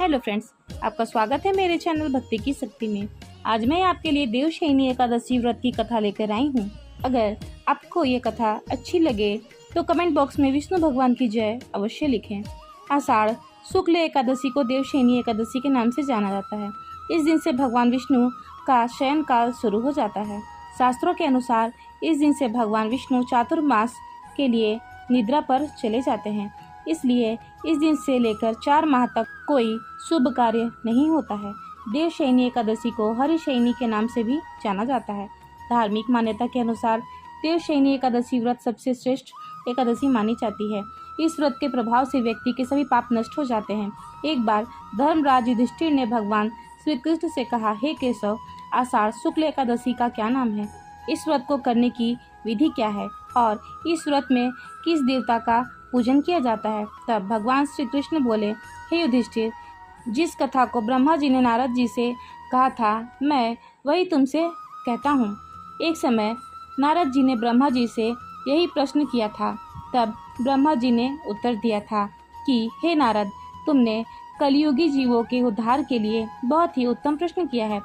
Hello friends, आपका स्वागत है मेरे चैनल भक्ति की शक्ति में। आज मैं आपके लिए देवशयनी एकादशी व्रत की कथा लेकर आई हूँ। अगर आपको ये कथा अच्छी लगे तो कमेंट बॉक्स में विष्णु भगवान की जय अवश्य लिखें। आषाढ़ शुक्ल एकादशी को देवशयनी एकादशी के नाम से जाना जाता है। इस दिन से भगवान विष्णु का शयन काल शुरू हो जाता है। शास्त्रों के अनुसार इस दिन से भगवान विष्णु चातुर्मास के लिए निद्रा पर चले जाते हैं, इसलिए इस दिन से लेकर 4 माह तक कोई शुभ कार्य नहीं होता है। देवशयनी एकादशी को हरिशयनी के नाम से भी जाना जाता है। धार्मिक मान्यता के अनुसार देवशयनी एकादशी व्रत सबसे श्रेष्ठ एकादशी मानी जाती है। इस व्रत के प्रभाव से व्यक्ति के सभी पाप नष्ट हो जाते हैं। एक बार धर्मराज युधिष्ठिर ने भगवान श्री कृष्ण से कहा, हे केशव, आषाढ़ शुक्ल एकादशी का क्या नाम है? इस व्रत को करने की विधि क्या है और इस व्रत में किस देवता का पूजन किया जाता है? तब भगवान श्री कृष्ण बोले, हे युधिष्ठिर, जिस कथा को ब्रह्मा जी ने नारद जी से कहा था, मैं वही तुमसे कहता हूँ। एक समय नारद जी ने ब्रह्मा जी से यही प्रश्न किया था। तब ब्रह्मा जी ने उत्तर दिया था कि हे नारद, तुमने कलयुगी जीवों के उद्धार के लिए बहुत ही उत्तम प्रश्न किया है,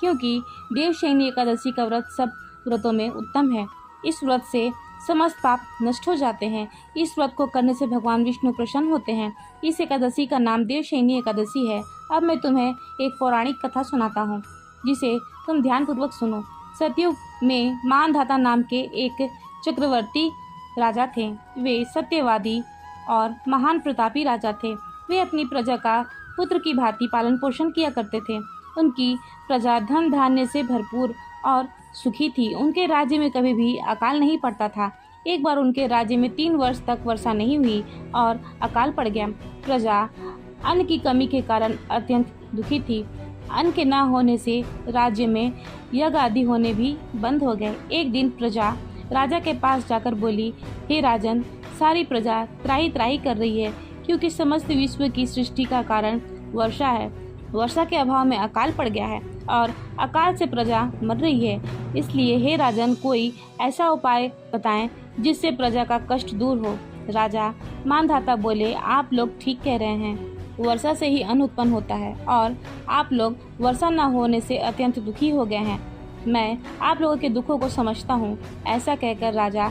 क्योंकि देवशयनी एकादशी का व्रत सब व्रतों में उत्तम है। इस व्रत से समस्त पाप नष्ट हो जाते हैं। इस व्रत को करने से भगवान विष्णु प्रसन्न होते हैं। इस एकादशी का नाम देवशयनी एकादशी है। अब मैं तुम्हें एक पौराणिक कथा सुनाता हूँ, जिसे तुम ध्यानपूर्वक सुनो। सतयुग में मानधाता नाम के एक चक्रवर्ती राजा थे। वे सत्यवादी और महान प्रतापी राजा थे। वे अपनी प्रजा का पुत्र की भांति पालन पोषण किया करते थे। उनकी प्रजा धन धान्य से भरपूर और सुखी थी। उनके राज्य में कभी भी अकाल नहीं पड़ता था। एक बार उनके राज्य में 3 वर्ष तक वर्षा नहीं हुई और अकाल पड़ गया। प्रजा अन्न की कमी के कारण अत्यंत दुखी थी। अन्न के न होने से राज्य में यज्ञ आदि होने भी बंद हो गए। एक दिन प्रजा राजा के पास जाकर बोली, हे राजन, सारी प्रजा त्राही त्राही कर रही है, क्योंकि समस्त विश्व की सृष्टि का कारण वर्षा है। वर्षा के अभाव में अकाल पड़ गया है और अकाल से प्रजा मर रही है। इसलिए हे राजन, कोई ऐसा उपाय बताएं जिससे प्रजा का कष्ट दूर हो। राजा मानधाता बोले, आप लोग ठीक कह रहे हैं। वर्षा से ही अन्न उत्पन्न होता है और आप लोग वर्षा न होने से अत्यंत दुखी हो गए हैं। मैं आप लोगों के दुखों को समझता हूँ। ऐसा कहकर राजा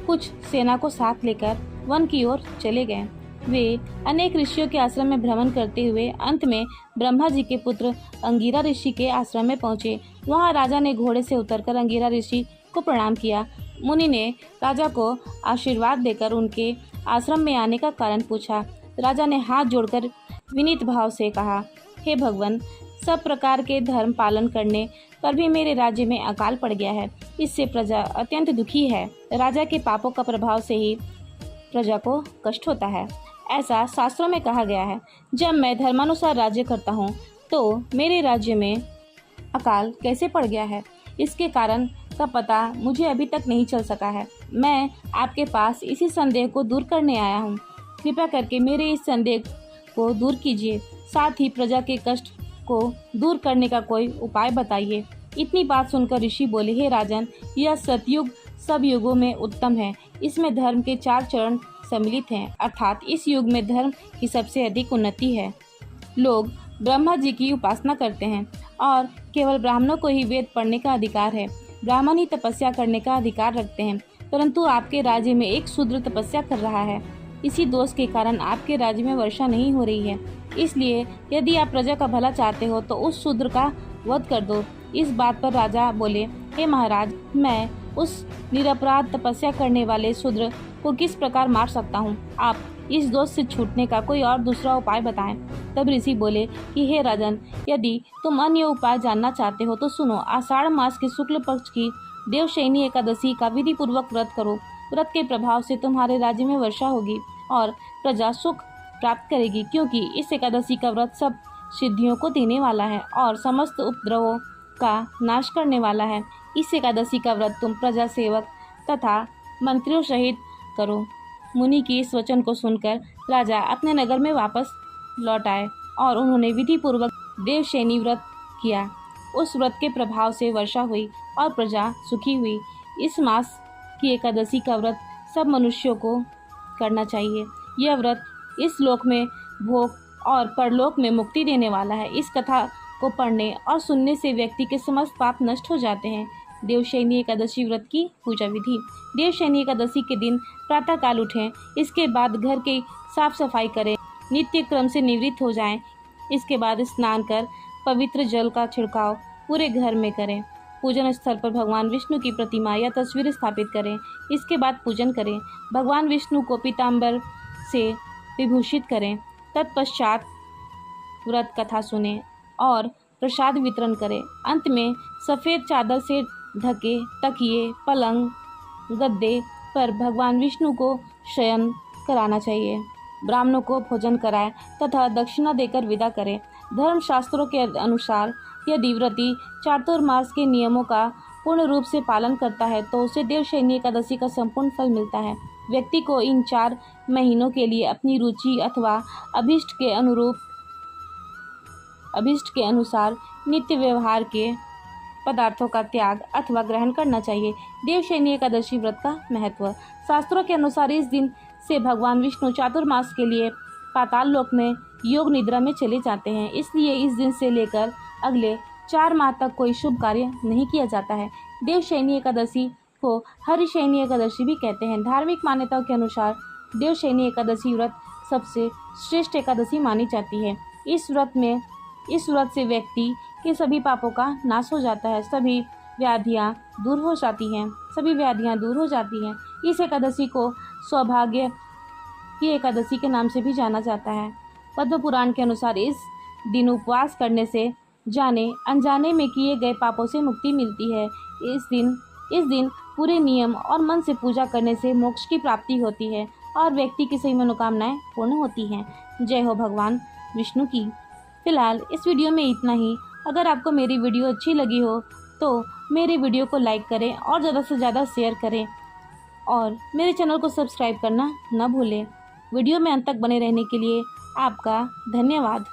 कुछ सेना को साथ लेकर वन की ओर चले गए। वे अनेक ऋषियों के आश्रम में भ्रमण करते हुए अंत में ब्रह्मा जी के पुत्र अंगिरा ऋषि के आश्रम में पहुंचे। वहां राजा ने घोड़े से उतरकर अंगिरा ऋषि को प्रणाम किया। मुनि ने राजा को आशीर्वाद देकर उनके आश्रम में आने का कारण पूछा। राजा ने हाथ जोड़कर विनीत भाव से कहा, हे भगवान, सब प्रकार के धर्म पालन करने पर भी मेरे राज्य में अकाल पड़ गया है। इससे प्रजा अत्यंत दुखी है। राजा के पापों का प्रभाव से ही प्रजा को कष्ट होता है। ऐसा शास्त्रों में कहा गया है। जब मैं धर्मानुसार राज्य करता हूँ तो मेरे राज्य में अकाल कैसे पड़ गया है, इसके कारण का पता मुझे अभी तक नहीं चल सका है। मैं आपके पास इसी संदेह को दूर करने आया हूँ। कृपया करके मेरे इस संदेह को दूर कीजिए, साथ ही प्रजा के कष्ट को दूर करने का कोई उपाय बताइए। इतनी बात सुनकर ऋषि बोले, हे राजन, यह सतयुग सब युगों में उत्तम है। इसमें धर्म के 4 चरण सम्मिलित हैं, अर्थात इस युग में धर्म की सबसे अधिक उन्नति है। लोग ब्रह्मा जी की उपासना करते हैं और केवल ब्राह्मणों को ही वेद पढ़ने का अधिकार है। ब्राह्मण ही तपस्या करने का अधिकार रखते हैं, परंतु आपके राज्य में एक शूद्र तपस्या कर रहा है। इसी दोष के कारण आपके राज्य में वर्षा नहीं हो रही है। इसलिए यदि आप प्रजा का भला चाहते हो तो उस शूद्र का वध कर दो। इस बात पर राजा बोले, हे महाराज, मैं उस निरपराध तपस्या करने वाले शूद्र को किस प्रकार मार सकता हूँ? आप इस दोष से छूटने का कोई और दूसरा उपाय बताएं। तब ऋषि बोले कि हे राजन, यदि तुम अन्य उपाय जानना चाहते हो तो सुनो। आषाढ़ मास के शुक्ल पक्ष की देवशयनी एकादशी का विधि पूर्वक व्रत करो। व्रत के प्रभाव से तुम्हारे राज्य में वर्षा होगी और प्रजा सुख प्राप्त करेगी, क्योंकि इस एकादशी का व्रत सब सिद्धियों को देने वाला है और समस्त उपद्रवों का नाश करने वाला है। इस एकादशी का व्रत तुम प्रजा सेवक तथा मंत्रियों सहित करो। मुनि की इस वचन को सुनकर राजा अपने नगर में वापस लौट आए और उन्होंने विधि पूर्वक देवशयनी व्रत किया। उस व्रत के प्रभाव से वर्षा हुई और प्रजा सुखी हुई। इस मास की एकादशी का व्रत सब मनुष्यों को करना चाहिए। यह व्रत इस लोक में भोग और परलोक में मुक्ति देने वाला है। इस कथा को पढ़ने और सुनने से व्यक्ति के समस्त पाप नष्ट हो जाते हैं। देवशयनी एकादशी व्रत की पूजा विधि। देवशयनी एकादशी के दिन प्रातःकाल उठें, इसके बाद घर की साफ सफाई करें, नित्य क्रम से निवृत्त हो जाएं। इसके बाद स्नान कर पवित्र जल का छिड़काव पूरे घर में करें। पूजन स्थल पर भगवान विष्णु की प्रतिमा या तस्वीर स्थापित करें। इसके बाद पूजन करें। भगवान विष्णु को पीताम्बर से विभूषित करें। तत्पश्चात व्रत कथा सुनें और प्रसाद वितरण करें। अंत में सफ़ेद चादर से ढके तकिए, पलंग, गद्दे पर भगवान विष्णु को शयन कराना चाहिए। ब्राह्मणों को भोजन कराएं तथा दक्षिणा देकर विदा करें। धर्मशास्त्रों के अनुसार यदि व्रती चातुर्मास के नियमों का पूर्ण रूप से पालन करता है तो उसे देवशयनी एकादशी का संपूर्ण फल मिलता है। व्यक्ति को इन 4 महीनों के लिए अपनी रुचि अथवा अभिष्ट के अनुसार नित्य व्यवहार के पदार्थों का त्याग अथवा ग्रहण करना चाहिए। देवशयनी एकादशी व्रत का महत्व। शास्त्रों के अनुसार इस दिन से भगवान विष्णु चातुर्मास के लिए पाताल लोक में योग निद्रा में चले जाते हैं। इसलिए इस दिन से लेकर अगले 4 माह तक कोई शुभ कार्य नहीं किया जाता है। देवशयनी एकादशी को हरिशयनी एकादशी भी कहते हैं। धार्मिक मान्यताओं के अनुसार देवशयनी एकादशी व्रत सबसे श्रेष्ठ एकादशी मानी जाती है। इस व्रत से व्यक्ति के सभी पापों का नाश हो जाता है। सभी व्याधियाँ दूर हो जाती हैं। इस एकादशी को सौभाग्य की एकादशी के नाम से भी जाना जाता है। पद्म पुराण के अनुसार इस दिन उपवास करने से जाने अनजाने में किए गए पापों से मुक्ति मिलती है। इस दिन पूरे नियम और मन से पूजा करने से मोक्ष की प्राप्ति होती है और व्यक्ति की सही मनोकामनाएं पूर्ण होती हैं। जय हो भगवान विष्णु की। फिलहाल इस वीडियो में इतना ही। अगर आपको मेरी वीडियो अच्छी लगी हो तो मेरे वीडियो को लाइक करें और ज़्यादा से ज़्यादा शेयर करें और मेरे चैनल को सब्सक्राइब करना न भूलें। वीडियो में अंत तक बने रहने के लिए आपका धन्यवाद।